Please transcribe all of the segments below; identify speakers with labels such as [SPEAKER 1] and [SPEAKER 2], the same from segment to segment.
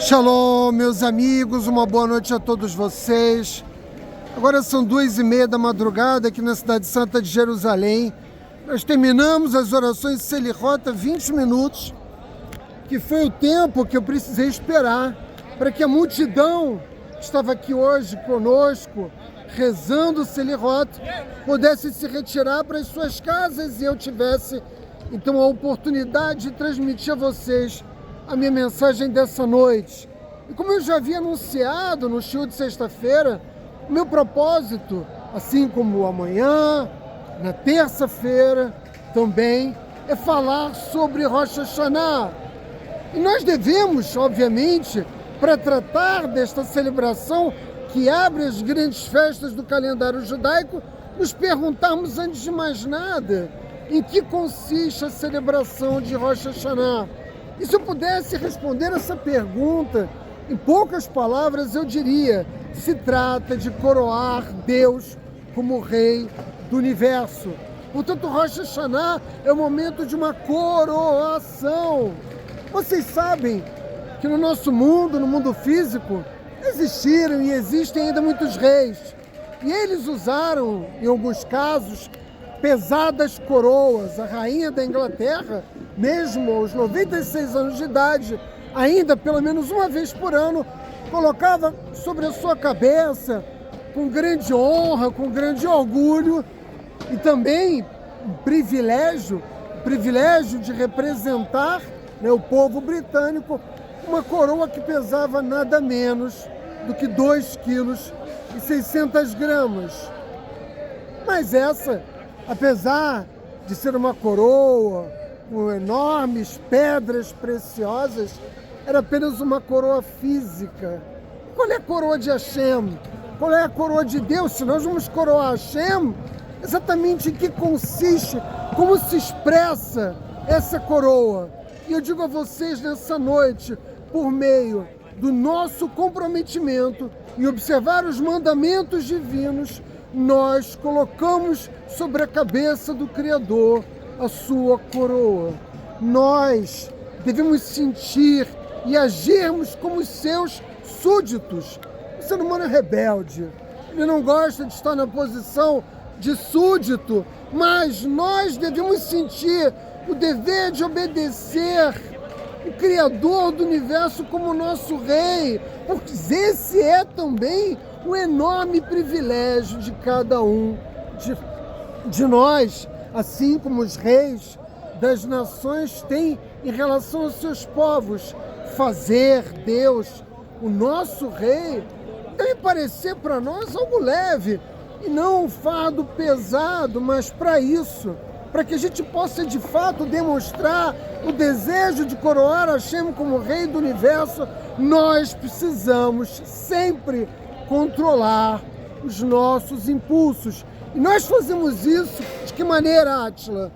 [SPEAKER 1] Shalom, meus amigos, uma boa noite a todos vocês. Agora são 2h30 da madrugada aqui na cidade santa de Jerusalém. Nós terminamos as orações de Selichot há 20 minutos, que foi o tempo que eu precisei esperar para que a multidão que estava aqui hoje conosco, rezando o Selichot, pudesse se retirar para as suas casas e eu tivesse, então, a oportunidade de transmitir a vocês a minha mensagem dessa noite. E como eu já havia anunciado no show de sexta-feira, o meu propósito, assim como amanhã, na terça-feira também, é falar sobre Rosh Hashanah. E nós devemos, obviamente, para tratar desta celebração que abre as grandes festas do calendário judaico, nos perguntarmos antes de mais nada em que consiste a celebração de Rosh Hashanah. E se eu pudesse responder essa pergunta, em poucas palavras eu diria: se trata de coroar Deus como Rei do Universo. Portanto, Rosh Hashanah é o momento de uma coroação. Vocês sabem que no nosso mundo, no mundo físico, existiram e existem ainda muitos reis. E eles usaram, em alguns casos, pesadas coroas. A rainha da Inglaterra, mesmo aos 96 anos de idade, ainda pelo menos uma vez por ano, colocava sobre a sua cabeça, com grande honra, com grande orgulho, e também o privilégio de representar, o povo britânico, uma coroa que pesava nada menos do que 2,6 kg. Mas essa, apesar de ser uma coroa com enormes pedras preciosas, era apenas uma coroa física. Qual é a coroa de Hashem? Qual é a coroa de Deus? Se nós vamos coroar Hashem, exatamente em que consiste, como se expressa essa coroa? E eu digo a vocês nessa noite, por meio do nosso comprometimento em observar os mandamentos divinos, nós colocamos sobre a cabeça do Criador a sua coroa. Nós devemos sentir e agirmos como os seus súditos. O ser humano é rebelde, ele não gosta de estar na posição de súdito, mas nós devemos sentir o dever de obedecer o Criador do Universo como nosso Rei, porque esse é também o enorme privilégio de cada um de nós, assim como os reis das nações têm em relação aos seus povos. Fazer Deus o nosso Rei deve parecer para nós algo leve e não um fardo pesado, mas para isso, para que a gente possa de fato demonstrar o desejo de coroar Hashem como Rei do Universo, nós precisamos sempre controlar os nossos impulsos. E nós fazemos isso de que maneira, Átila?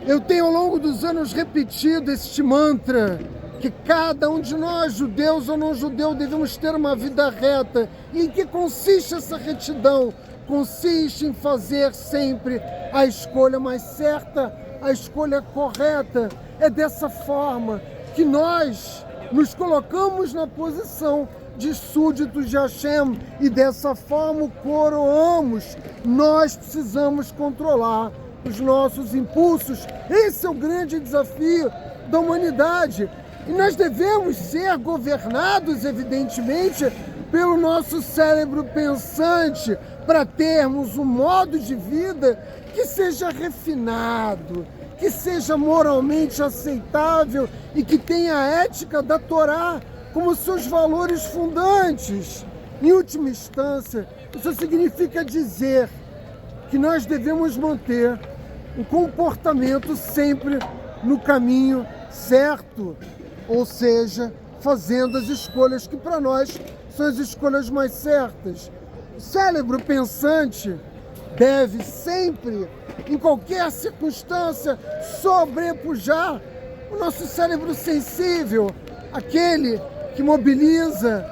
[SPEAKER 1] Eu tenho ao longo dos anos repetido este mantra, que cada um de nós, judeus ou não judeu, devemos ter uma vida reta. E em que consiste essa retidão? Consiste em fazer sempre a escolha mais certa, a escolha correta. É dessa forma que nós nos colocamos na posição de súditos de Hashem e dessa forma o coroamos. Nós precisamos controlar os nossos impulsos. Esse é o grande desafio da humanidade. E nós devemos ser governados, evidentemente, pelo nosso cérebro pensante, para termos um modo de vida que seja refinado, que seja moralmente aceitável e que tenha a ética da Torá como seus valores fundantes. Em última instância, isso significa dizer que nós devemos manter um comportamento sempre no caminho certo, ou seja, fazendo as escolhas que para nós são as escolhas mais certas. O cérebro pensante deve sempre, em qualquer circunstância, sobrepujar o nosso cérebro sensível, aquele que mobiliza,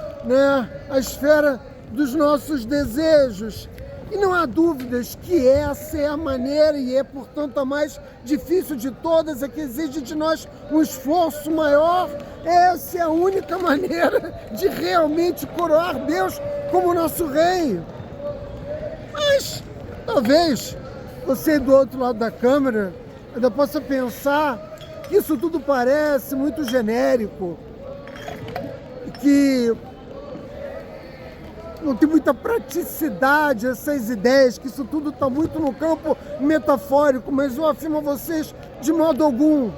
[SPEAKER 1] a esfera dos nossos desejos. E não há dúvidas que essa é a maneira, e é, portanto, a mais difícil de todas, a que exige de nós um esforço maior. Essa é a única maneira de realmente coroar Deus como nosso Rei. Mas, talvez, você do outro lado da câmera ainda possa pensar que isso tudo parece muito genérico, que não tem muita praticidade essas ideias, que isso tudo está muito no campo metafórico, mas eu afirmo a vocês, de modo algum.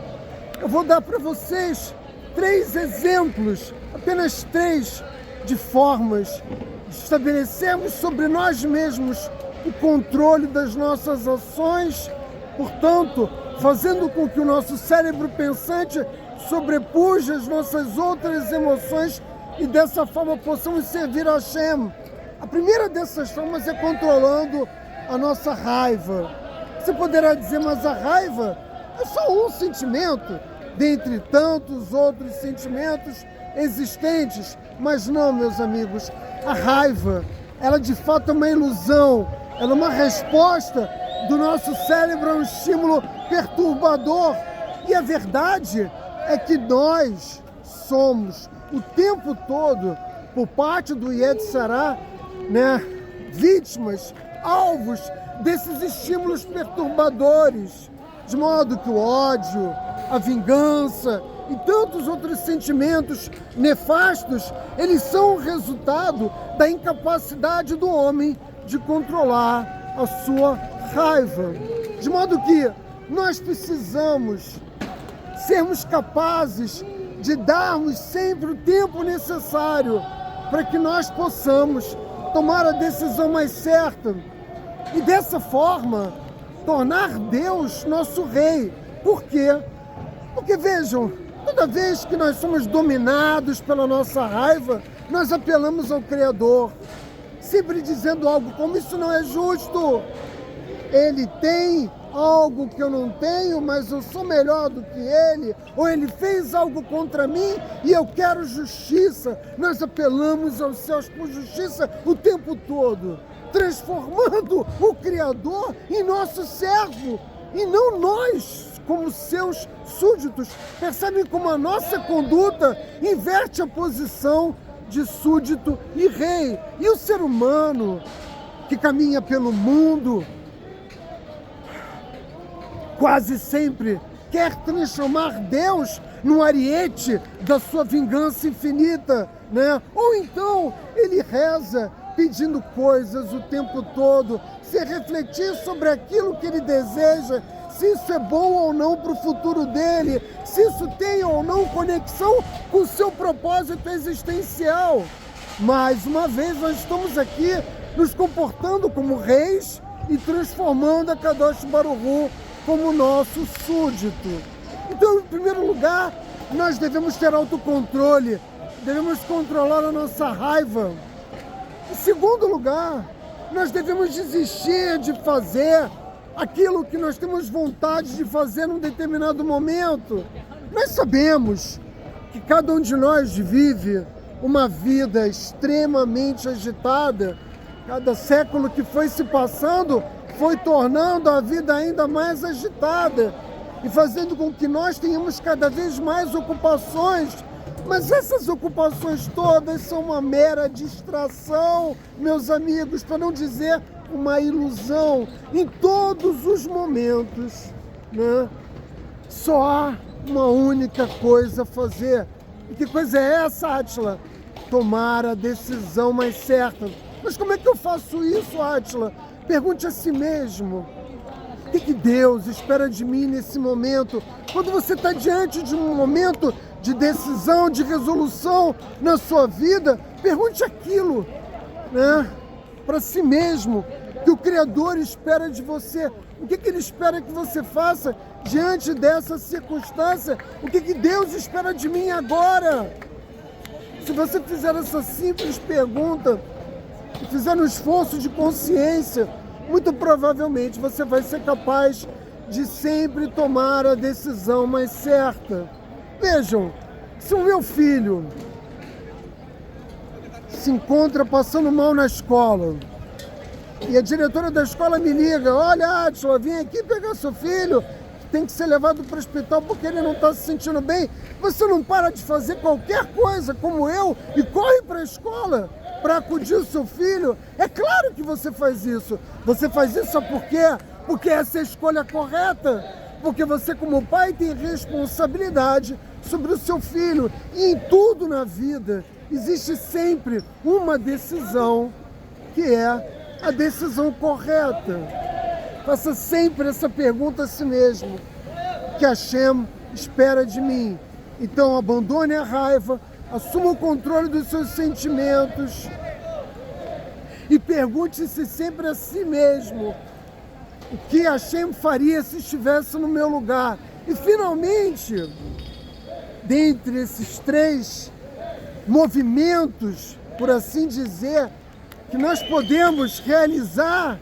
[SPEAKER 1] Eu vou dar para vocês 3 exemplos, apenas 3, de formas de estabelecermos sobre nós mesmos o controle das nossas ações, portanto, fazendo com que o nosso cérebro pensante sobrepuja as nossas outras emoções e dessa forma possamos servir a Hashem. A primeira dessas formas é controlando a nossa raiva. Você poderá dizer, mas a raiva é só um sentimento dentre tantos outros sentimentos existentes. Mas não, meus amigos, a raiva, ela de fato é uma ilusão, ela é uma resposta do nosso cérebro a um estímulo perturbador. E a verdade é que nós somos o tempo todo, por parte do Yetzirah, vítimas, alvos desses estímulos perturbadores, de modo que o ódio, a vingança e tantos outros sentimentos nefastos, eles são o resultado da incapacidade do homem de controlar a sua raiva. De modo que nós precisamos sermos capazes de darmos sempre o tempo necessário para que nós possamos tomar a decisão mais certa e dessa forma tornar Deus nosso Rei. Por quê? Porque vejam, toda vez que nós somos dominados pela nossa raiva, nós apelamos ao Criador, sempre dizendo algo como: isso não é justo, ele tem algo que eu não tenho, mas eu sou melhor do que ele, ou ele fez algo contra mim e eu quero justiça. Nós apelamos aos céus por justiça o tempo todo, transformando o Criador em nosso servo, e não nós como seus súditos. Percebem como a nossa conduta inverte a posição de súdito e rei. E o ser humano que caminha pelo mundo quase sempre quer transformar Deus no ariete da sua vingança infinita, Ou então ele reza pedindo coisas o tempo todo, sem refletir sobre aquilo que ele deseja, se isso é bom ou não para o futuro dele, se isso tem ou não conexão com o seu propósito existencial. Mais uma vez, nós estamos aqui nos comportando como reis e transformando a Kadosh Baruch Hu como nosso súdito. Então, em primeiro lugar, nós devemos ter autocontrole, devemos controlar a nossa raiva. Em segundo lugar, nós devemos desistir de fazer aquilo que nós temos vontade de fazer num determinado momento. Nós sabemos que cada um de nós vive uma vida extremamente agitada. Cada século que foi se passando foi tornando a vida ainda mais agitada e fazendo com que nós tenhamos cada vez mais ocupações. Mas essas ocupações todas são uma mera distração, meus amigos, para não dizer uma ilusão. Em todos os momentos, só há uma única coisa a fazer. E que coisa é essa, Átila? Tomar a decisão mais certa. Mas como é que eu faço isso, Átila? Pergunte a si mesmo. O que Deus espera de mim nesse momento? Quando você está diante de um momento de decisão, de resolução na sua vida, pergunte aquilo, para si mesmo, que o Criador espera de você. O que Ele espera que você faça diante dessa circunstância? O que Deus espera de mim agora? Se você fizer essa simples pergunta e fizer um esforço de consciência, muito provavelmente você vai ser capaz de sempre tomar a decisão mais certa. Vejam, se o meu filho se encontra passando mal na escola E a diretora da escola me liga, olha, Adson, vim aqui pegar seu filho, tem que ser levado para o hospital porque ele não está se sentindo bem. Você não para de fazer qualquer coisa como eu e corre para a escola para acudir o seu filho? É claro que você faz isso. Você faz isso sabe por quê? Porque essa é a escolha correta. Porque você, como pai, tem responsabilidade sobre o seu filho. E em tudo na vida existe sempre uma decisão que é a decisão correta. Faça sempre essa pergunta a si mesmo: o que Hashem espera de mim? Então abandone a raiva, assuma o controle dos seus sentimentos e pergunte-se sempre a si mesmo: o que Hashem faria se estivesse no meu lugar? E finalmente, dentre esses 3 movimentos, por assim dizer, que nós podemos realizar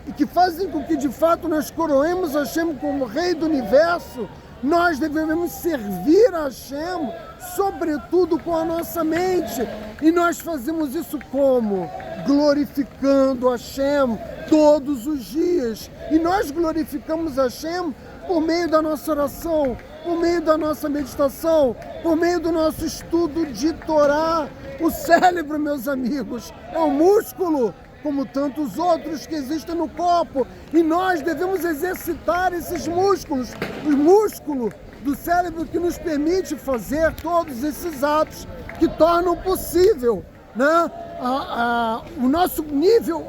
[SPEAKER 1] e que fazem com que de fato nós coroemos Hashem como Rei do Universo, nós devemos servir a Hashem, sobretudo com a nossa mente. E nós fazemos isso como? Glorificando Hashem todos os dias. E nós glorificamos Hashem por meio da nossa oração, por meio da nossa meditação, por meio do nosso estudo de Torá. O cérebro, meus amigos, é um músculo como tantos outros que existem no corpo, e nós devemos exercitar esses músculos, o músculo do cérebro que nos permite fazer todos esses atos que tornam possível, né, o nosso nível,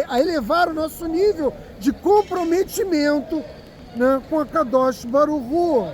[SPEAKER 1] a elevar o nosso nível de comprometimento, né, com a Kadosh Baruch Hu.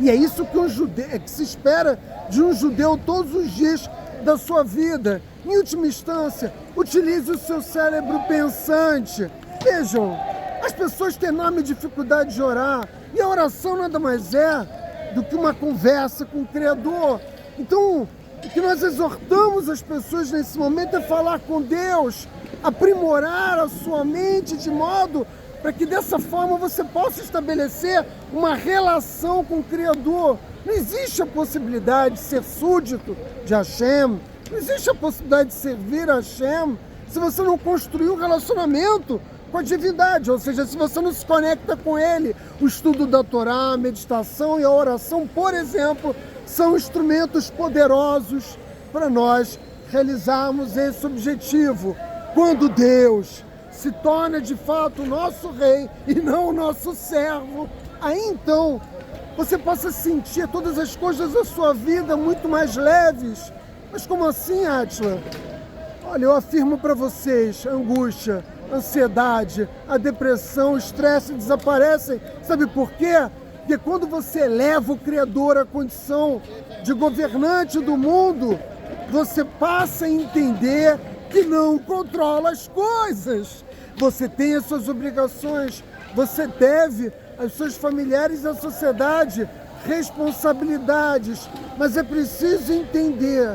[SPEAKER 1] E é isso que se espera de um judeu todos os dias da sua vida. Em última instância, utilize o seu cérebro pensante. Vejam, as pessoas têm enorme dificuldade de orar, e a oração nada mais é do que uma conversa com o Criador. Então, o que nós exortamos as pessoas nesse momento é falar com Deus, aprimorar a sua mente de modo para que dessa forma você possa estabelecer uma relação com o Criador. Não existe a possibilidade de ser súdito de Hashem, não existe a possibilidade de servir a Hashem se você não construir um relacionamento com a divindade, ou seja, se você não se conecta com Ele. O estudo da Torá, a meditação e a oração, por exemplo, são instrumentos poderosos para nós realizarmos esse objetivo. Quando Deus se torna de fato o nosso rei e não o nosso servo, aí então você possa sentir todas as coisas da sua vida muito mais leves. Mas como assim, Átila? Olha, eu afirmo para vocês, a angústia, a ansiedade, a depressão, o estresse desaparecem. Sabe por quê? Porque quando você eleva o Criador à condição de governante do mundo, você passa a entender que não controla as coisas. Você tem as suas obrigações, você deve aos seus familiares e à sociedade responsabilidades, mas é preciso entender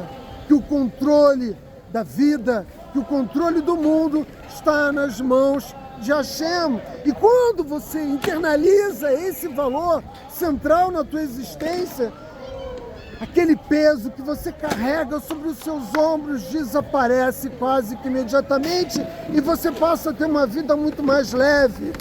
[SPEAKER 1] que o controle da vida, que o controle do mundo está nas mãos de Hashem. E quando você internaliza esse valor central na tua existência, aquele peso que você carrega sobre os seus ombros desaparece quase que imediatamente e você passa a ter uma vida muito mais leve.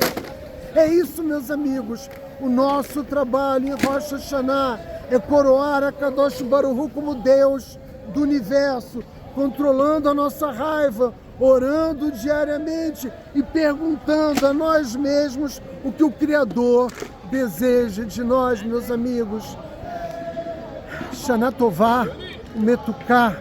[SPEAKER 1] É isso, meus amigos, o nosso trabalho em Rosh Hashanah é coroar a Kadosh Baruch Hu como Deus do Universo, controlando a nossa raiva, orando diariamente e perguntando a nós mesmos o que o Criador deseja de nós, meus amigos. Shana Tová, Metuká.